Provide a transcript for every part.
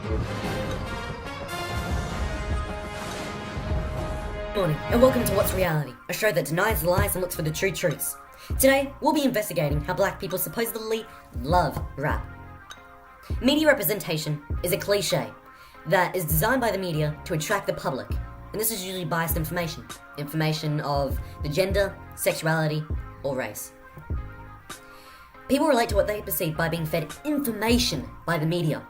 Good morning, and welcome to What's Reality, a show that denies the lies and looks for the true truths. Today, we'll be investigating how black people supposedly love rap. Media representation is a cliche that is designed by the media to attract the public, and this is usually biased information. Information of the gender, sexuality, or race. People relate to what they perceive by being fed information by the media,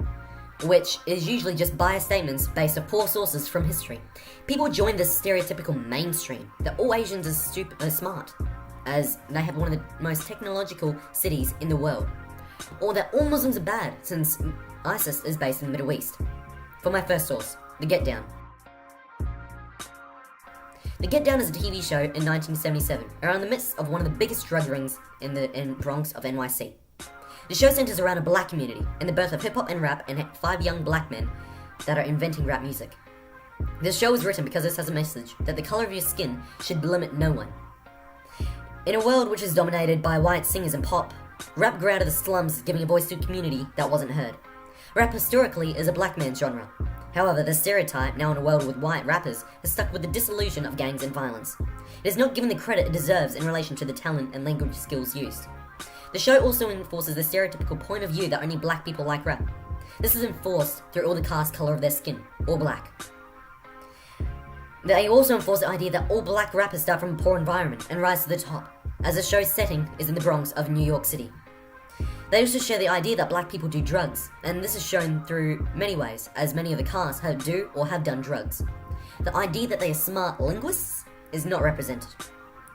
which is usually just biased statements based on poor sources from history. People join this stereotypical mainstream that all Asians are smart, as they have one of the most technological cities in the world, or that all Muslims are bad since ISIS is based in the Middle East. For my first source, The Get Down. The Get Down is a TV show in 1977, around the midst of one of the biggest drug rings in the Bronx of NYC. The show centers around a black community and the birth of hip-hop and rap and 5 young black men that are inventing rap music. This show was written because this has a message that the color of your skin should limit no one. In a world which is dominated by white singers and pop, rap grew out of the slums, giving a voice to a community that wasn't heard. Rap historically is a black man's genre. However, the stereotype, now in a world with white rappers, has stuck with the disillusion of gangs and violence. It is not given the credit it deserves in relation to the talent and language skills used. The show also enforces the stereotypical point of view that only black people like rap. This is enforced through all the cast color of their skin, all black. They also enforce the idea that all black rappers start from a poor environment and rise to the top, as the show's setting is in the Bronx of New York City. They also share the idea that black people do drugs, and this is shown through many ways, as many of the cast do or have done drugs. The idea that they are smart linguists is not represented.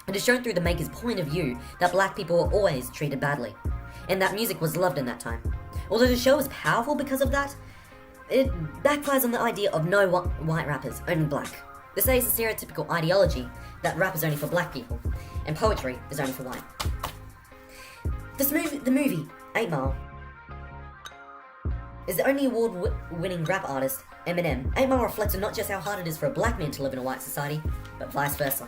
It is shown through the maker's point of view that black people were always treated badly, and that music was loved in that time. Although the show is powerful because of that, it backfires on the idea of no white rappers, only black. This is a stereotypical ideology that rap is only for black people, and poetry is only for white. The movie 8 Mile, is the only award-winning rap artist, Eminem. 8 Mile reflects on not just how hard it is for a black man to live in a white society, but vice versa.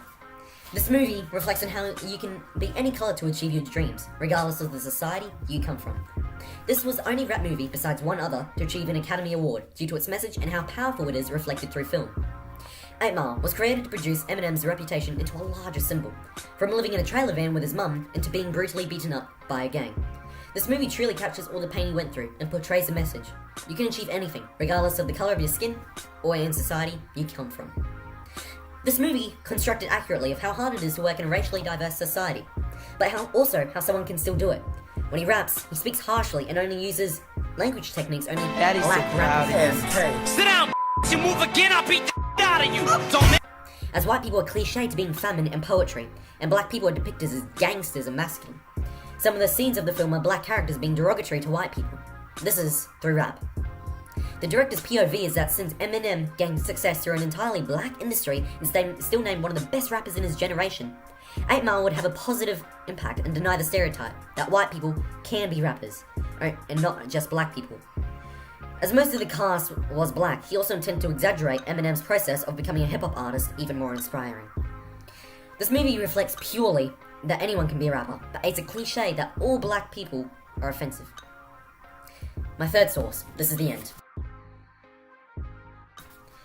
This movie reflects on how you can be any color to achieve your dreams, regardless of the society you come from. This was the only rap movie, besides one other, to achieve an Academy Award due to its message and how powerful it is reflected through film. 8 Mile was created to produce Eminem's reputation into a larger symbol, from living in a trailer van with his mum into being brutally beaten up by a gang. This movie truly captures all the pain he went through and portrays the message. You can achieve anything, regardless of the color of your skin or in society you come from. This movie constructed accurately of how hard it is to work in a racially diverse society, but how someone can still do it. When he raps, he speaks harshly and only uses language techniques only black rappers. Sit down, you move again, I'll beat the out of you. As white people are cliched to being feminine and poetry, and black people are depicted as gangsters and masculine. Some of the scenes of the film are black characters being derogatory to white people. This is through rap. The director's POV is that since Eminem gained success through an entirely black industry and still named one of the best rappers in his generation, 8 Mile would have a positive impact and deny the stereotype that white people can be rappers, and not just black people. As most of the cast was black, he also intended to exaggerate Eminem's process of becoming a hip-hop artist even more inspiring. This movie reflects purely that anyone can be a rapper, but it's a cliche that all black people are offensive. My third source, This Is the End.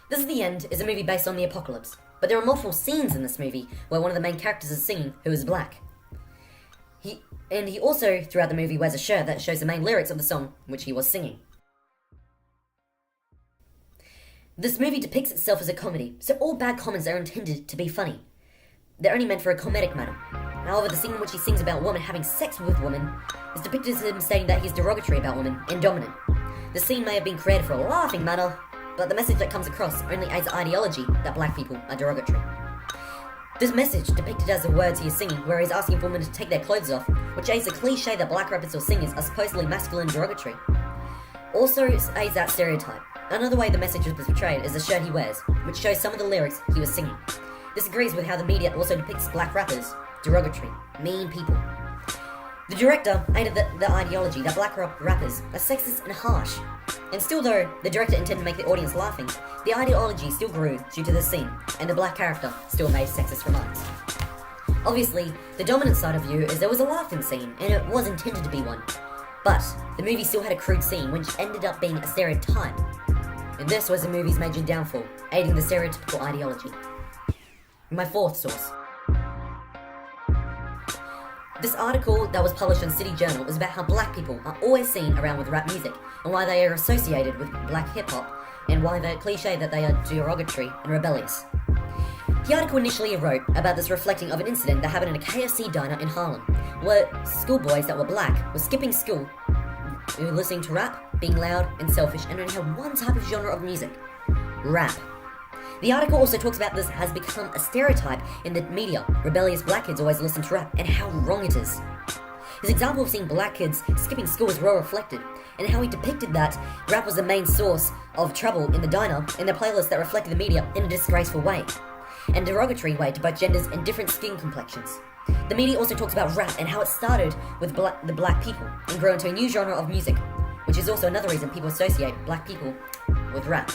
This Is the End is a movie based on the apocalypse, but there are multiple scenes in this movie where one of the main characters is singing who is black. He also, throughout the movie, wears a shirt that shows the main lyrics of the song which he was singing. This movie depicts itself as a comedy, so all bad comments are intended to be funny. They're only meant for a comedic matter. However, the scene in which he sings about women having sex with women is depicted as him stating that he's derogatory about women and dominant. The scene may have been created for a laughing matter, but the message that comes across only aids the ideology that black people are derogatory. This message, depicted as the words he is singing, where he's asking for women to take their clothes off, which aids the cliche that black rappers or singers are supposedly masculine and derogatory, also aids that stereotype. Another way the message is portrayed is the shirt he wears, which shows some of the lyrics he was singing. This agrees with how the media also depicts black rappers, derogatory, mean people. The director aided the ideology that black rappers are sexist and harsh. And still though the director intended to make the audience laughing, the ideology still grew due to this scene, and the black character still made sexist remarks. Obviously, the dominant side of view is there was a laughing scene, and it was intended to be one. But the movie still had a crude scene which ended up being a stereotype. and this was the movie's major downfall, aiding the stereotypical ideology. My fourth source. This article that was published in City Journal is about how black people are always seen around with rap music, and why they are associated with black hip-hop, and why they're cliche that they are derogatory and rebellious. The article initially wrote about this reflecting of an incident that happened in a KFC diner in Harlem, where schoolboys that were black were skipping school, listening to rap, being loud and selfish, and only had one type of genre of music: rap. The article also talks about this has become a stereotype in the media. Rebellious black kids always listen to rap, and how wrong it is. His example of seeing black kids skipping school is well reflected, and how he depicted that rap was the main source of trouble in the diner in the playlist that reflected the media in a disgraceful way, and derogatory way to both genders and different skin complexions. The media also talks about rap and how it started with the black people and grew into a new genre of music, which is also another reason people associate black people with rap.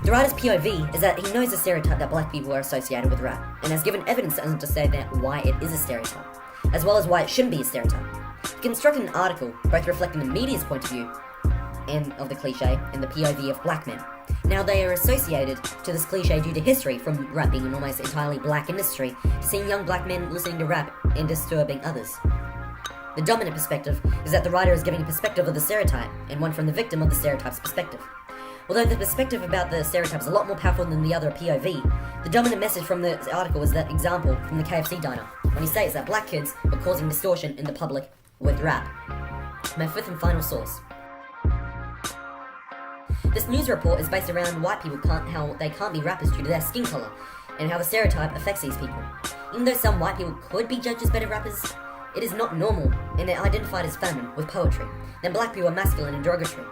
The writer's POV is that he knows the stereotype that black people are associated with rap, and has given evidence to say that why it is a stereotype, as well as why it shouldn't be a stereotype. He constructed an article both reflecting the media's point of view and of the cliche and the POV of black men. Now they are associated to this cliche due to history, from rap being an almost entirely black industry, to seeing young black men listening to rap and disturbing others. The dominant perspective is that the writer is giving a perspective of the stereotype, and one from the victim of the stereotype's perspective. Although the perspective about the stereotype is a lot more powerful than the other POV, the dominant message from the article is that example from the KFC diner, when he states that black kids are causing distortion in the public with rap. My fifth and final source. This news report is based around white people how they can't be rappers due to their skin color, and how the stereotype affects these people. Even though some white people could be judged as better rappers, it is not normal, and they're identified as feminine with poetry. Then black people are masculine and derogatory.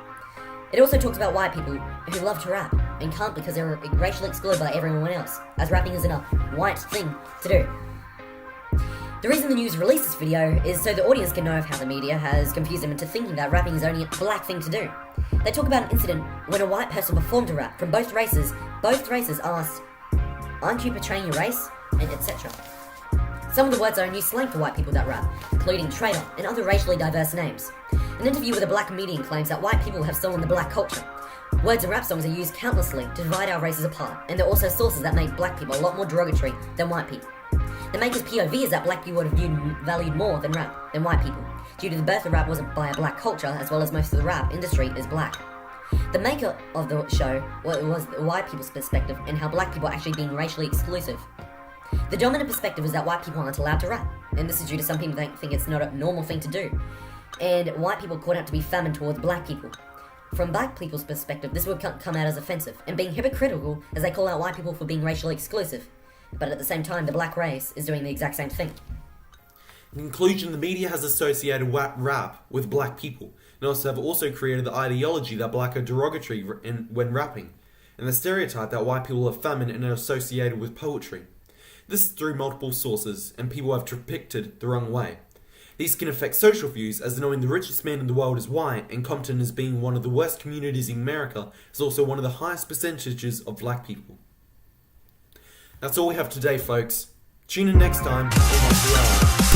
It also talks about white people who love to rap and can't because they're racially excluded by everyone else, as rapping isn't a white thing to do. The reason the news released this video is so the audience can know of how the media has confused them into thinking that rapping is only a black thing to do. They talk about an incident when a white person performed a rap from both races. Both races asked, "Aren't you portraying your race?" and etc. Some of the words are a new slang for white people that rap, including traitor and other racially diverse names. An interview with a black comedian claims that white people have stolen the black culture. Words in rap songs are used countlessly to divide our races apart, and they're also sources that make black people a lot more derogatory than white people. The maker's POV is that black people would have valued more than rap than white people, due to the birth of rap wasn't by a black culture, as well as most of the rap industry is black. The maker of the show was the white people's perspective, and how black people are actually being racially exclusive. The dominant perspective is that white people aren't allowed to rap, and this is due to some people think it's not a normal thing to do, and white people called out to be feminine towards black people. From black people's perspective, this would come out as offensive, and being hypocritical as they call out white people for being racially exclusive. But at the same time, the black race is doing the exact same thing. In conclusion, the media has associated rap with black people, and have also created the ideology that black are derogatory when rapping, and the stereotype that white people are feminine and are associated with poetry. This is through multiple sources, and people have depicted the wrong way. These can affect social views, as knowing the richest man in the world is white, and Compton as being one of the worst communities in America is also one of the highest percentages of black people. That's all we have today, folks. Tune in next time on Montreal.